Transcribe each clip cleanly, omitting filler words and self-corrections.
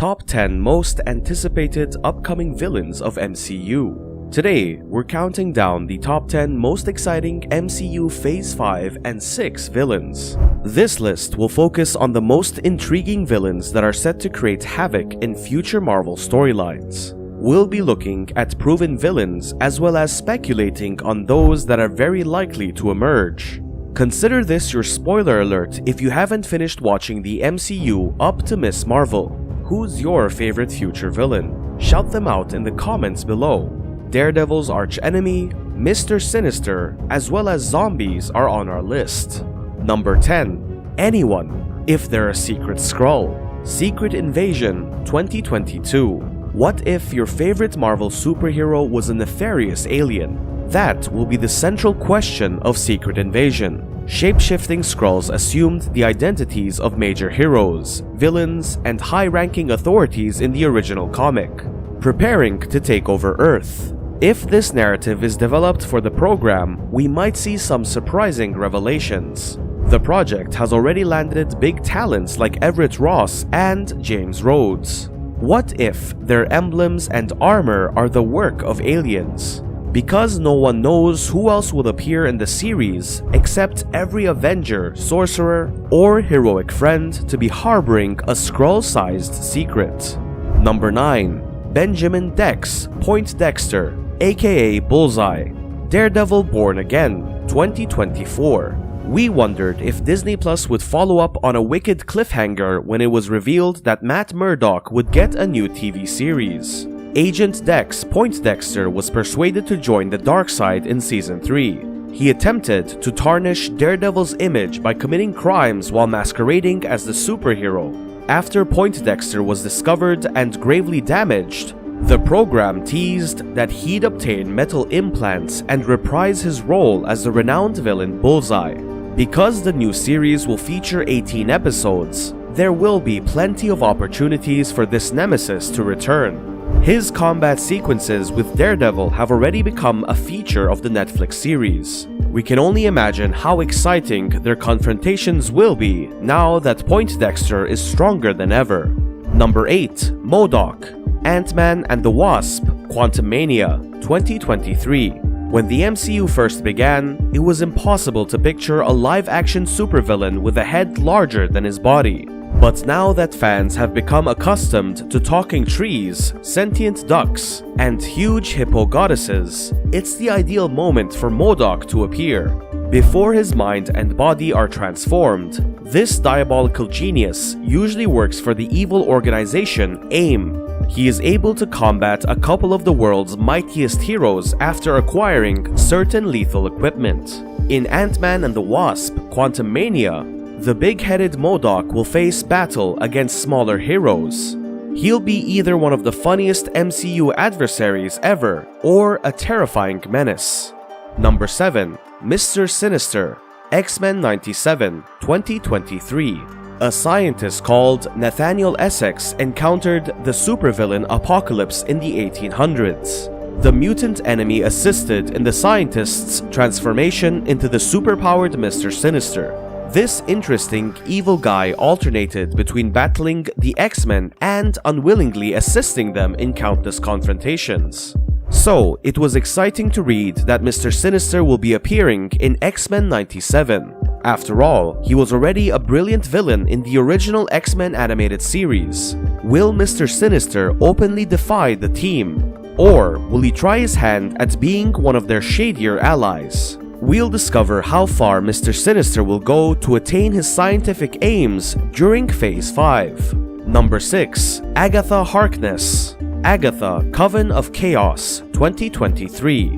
Top 10 Most Anticipated Upcoming Villains of MCU. Today, we're counting down the top 10 most exciting MCU Phase 5 and 6 villains. This list will focus on the most intriguing villains that are set to create havoc in future Marvel storylines. We'll be looking at proven villains as well as speculating on those that are very likely to emerge. Consider this your spoiler alert if you haven't finished watching the MCU up to Ms. Marvel. Who's your favorite future villain? Shout them out in the comments below. Daredevil's archenemy, Mr. Sinister, as well as zombies are on our list. Number 10. Anyone, if they're a secret Skrull. Secret Invasion 2022. What if your favorite Marvel superhero was a nefarious alien? That will be the central question of Secret Invasion. Shape-shifting Skrulls assumed the identities of major heroes, villains, and high-ranking authorities in the original comic, preparing to take over Earth. If this narrative is developed for the program, we might see some surprising revelations. The project has already landed big talents like Everett Ross and James Rhodes. What if their emblems and armor are the work of aliens? Because no one knows who else will appear in the series except every Avenger, sorcerer, or heroic friend to be harboring a Skrull-sized secret. Number 9. Benjamin Dex Poindexter, aka Bullseye. Daredevil Born Again 2024. We wondered if Disney Plus would follow up on a wicked cliffhanger when it was revealed that Matt Murdock would get a new TV series. Agent Dex Poindexter was persuaded to join the dark side in Season 3. He attempted to tarnish Daredevil's image by committing crimes while masquerading as the superhero. After Poindexter was discovered and gravely damaged, the program teased that he'd obtain metal implants and reprise his role as the renowned villain Bullseye. Because the new series will feature 18 episodes, there will be plenty of opportunities for this nemesis to return. His combat sequences with Daredevil have already become a feature of the Netflix series. We can only imagine how exciting their confrontations will be now that Poindexter is stronger than ever. Number 8. MODOK Ant-Man and the Wasp Quantumania 2023. When the MCU first began, it was impossible to picture a live-action supervillain with a head larger than his body. But now that fans have become accustomed to talking trees, sentient ducks, and huge hippo goddesses, it's the ideal moment for MODOK to appear. Before his mind and body are transformed, this diabolical genius usually works for the evil organization AIM. He is able to combat a couple of the world's mightiest heroes after acquiring certain lethal equipment. In Ant-Man and the Wasp Quantumania, the big-headed MODOK will face battle against smaller heroes. He'll be either one of the funniest MCU adversaries ever, or a terrifying menace. Number 7. Mr. Sinister X-Men 97 2023. A scientist called Nathaniel Essex encountered the supervillain Apocalypse in the 1800s. The mutant enemy assisted in the scientist's transformation into the superpowered Mr. Sinister. This interesting evil guy alternated between battling the X-Men and unwillingly assisting them in countless confrontations. So, it was exciting to read that Mr. Sinister will be appearing in X-Men 97. After all, he was already a brilliant villain in the original X-Men animated series. Will Mr. Sinister openly defy the team? Or will he try his hand at being one of their shadier allies? We'll discover how far Mr. Sinister will go to attain his scientific aims during Phase 5. Number 6. Agatha Harkness Agatha Coven of Chaos 2023.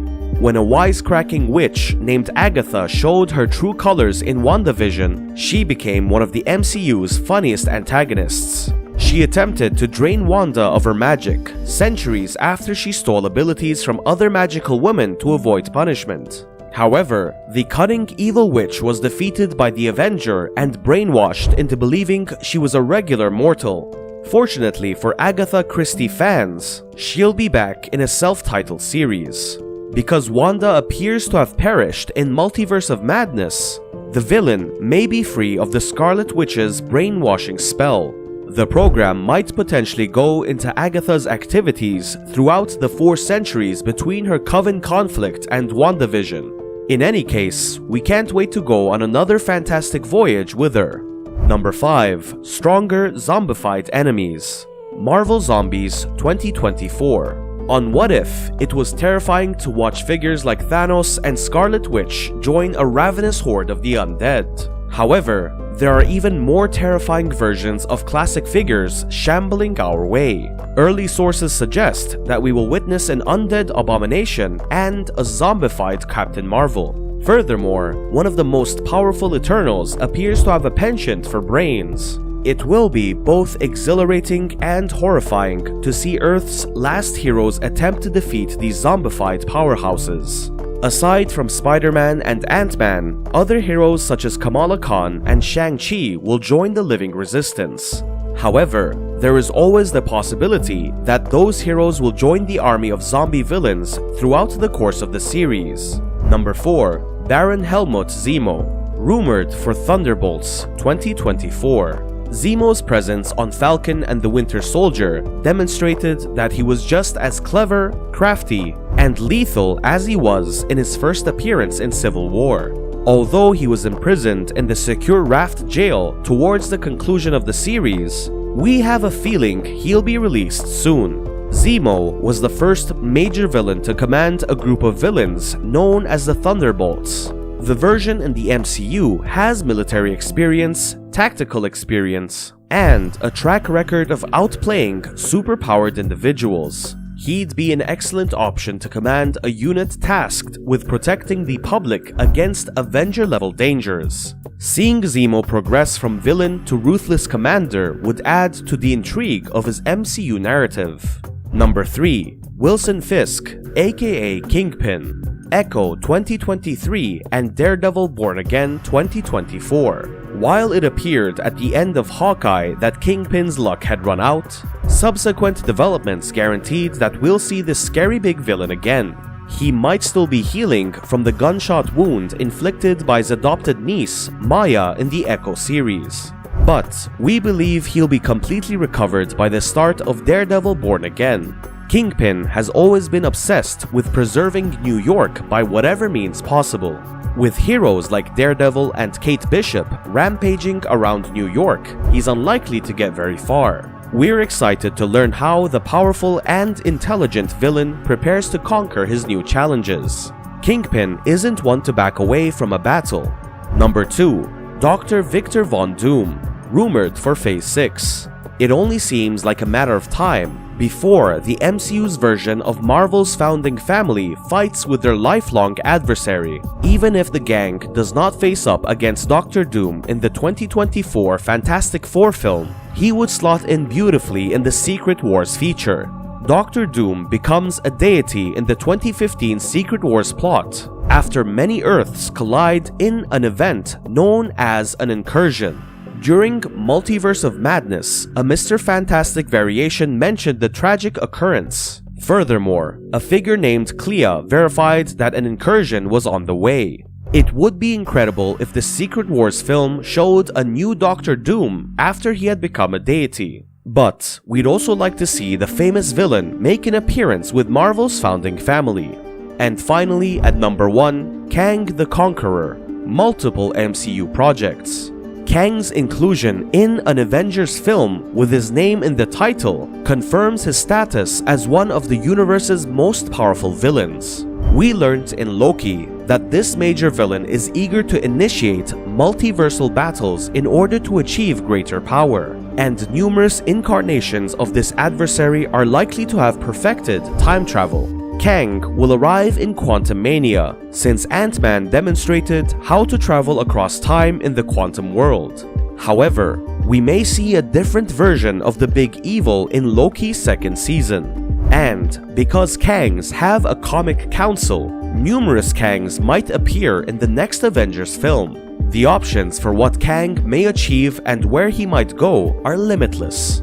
When a wisecracking witch named Agatha showed her true colors in WandaVision, she became one of the MCU's funniest antagonists. She attempted to drain Wanda of her magic, centuries after she stole abilities from other magical women to avoid punishment. However, the cunning evil witch was defeated by the Avenger and brainwashed into believing she was a regular mortal. Fortunately for Agatha Christie fans, she'll be back in a self-titled series. Because Wanda appears to have perished in Multiverse of Madness, the villain may be free of the Scarlet Witch's brainwashing spell. The program might potentially go into Agatha's activities throughout the 4 centuries between her Coven conflict and WandaVision. In any case, we can't wait to go on another fantastic voyage with her. Number 5. Stronger Zombified Enemies. Marvel Zombies 2024. On What If, it was terrifying to watch figures like Thanos and Scarlet Witch join a ravenous horde of the undead. However, there are even more terrifying versions of classic figures shambling our way. Early sources suggest that we will witness an undead Abomination and a zombified Captain Marvel. Furthermore, one of the most powerful Eternals appears to have a penchant for brains. It will be both exhilarating and horrifying to see Earth's last heroes attempt to defeat these zombified powerhouses. Aside from Spider-Man and Ant-Man, other heroes such as Kamala Khan and Shang-Chi will join the living resistance. However, there is always the possibility that those heroes will join the army of zombie villains throughout the course of the series. Number 4. Baron Helmut Zemo. Rumored for Thunderbolts 2024. Zemo's presence on Falcon and the Winter Soldier demonstrated that he was just as clever, crafty, and lethal as he was in his first appearance in Civil War. Although he was imprisoned in the secure Raft jail towards the conclusion of the series, we have a feeling he'll be released soon. Zemo was the first major villain to command a group of villains known as the Thunderbolts. The version in the MCU has military experience, tactical experience, and a track record of outplaying superpowered individuals. He'd be an excellent option to command a unit tasked with protecting the public against Avenger-level dangers. Seeing Zemo progress from villain to ruthless commander would add to the intrigue of his MCU narrative. Number 3. Wilson Fisk, aka Kingpin. Echo 2023 and Daredevil Born Again 2024. While it appeared at the end of Hawkeye that Kingpin's luck had run out, subsequent developments guaranteed that we'll see this scary big villain again. He might still be healing from the gunshot wound inflicted by his adopted niece, Maya, in the Echo series. But we believe he'll be completely recovered by the start of Daredevil Born Again. Kingpin has always been obsessed with preserving New York by whatever means possible. With heroes like Daredevil and Kate Bishop rampaging around New York, he's unlikely to get very far. We're excited to learn how the powerful and intelligent villain prepares to conquer his new challenges. Kingpin isn't one to back away from a battle. Number 2. Dr. Victor Von Doom, rumored for Phase 6. It only seems like a matter of time before the MCU's version of Marvel's founding family fights with their lifelong adversary. Even if the gang does not face up against Doctor Doom in the 2024 Fantastic Four film, he would slot in beautifully in the Secret Wars feature. Doctor Doom becomes a deity in the 2015 Secret Wars plot after many Earths collide in an event known as an incursion. During Multiverse of Madness, a Mr. Fantastic variation mentioned the tragic occurrence. Furthermore, a figure named Clea verified that an incursion was on the way. It would be incredible if the Secret Wars film showed a new Doctor Doom after he had become a deity. But we'd also like to see the famous villain make an appearance with Marvel's founding family. And finally, at number 1, Kang the Conqueror, multiple MCU projects. Kang's inclusion in an Avengers film with his name in the title confirms his status as one of the universe's most powerful villains. We learned in Loki that this major villain is eager to initiate multiversal battles in order to achieve greater power, and numerous incarnations of this adversary are likely to have perfected time travel. Kang will arrive in Quantumania, since Ant-Man demonstrated how to travel across time in the quantum world. However, we may see a different version of the big evil in Loki's second season. And because Kangs have a comic council, numerous Kangs might appear in the next Avengers film. The options for what Kang may achieve and where he might go are limitless.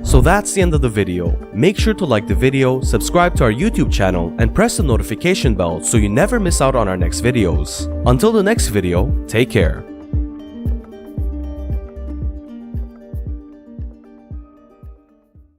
So that's the end of the video. Make sure to like the video, subscribe to our YouTube channel, and press the notification bell so you never miss out on our next videos. Until the next video, take care.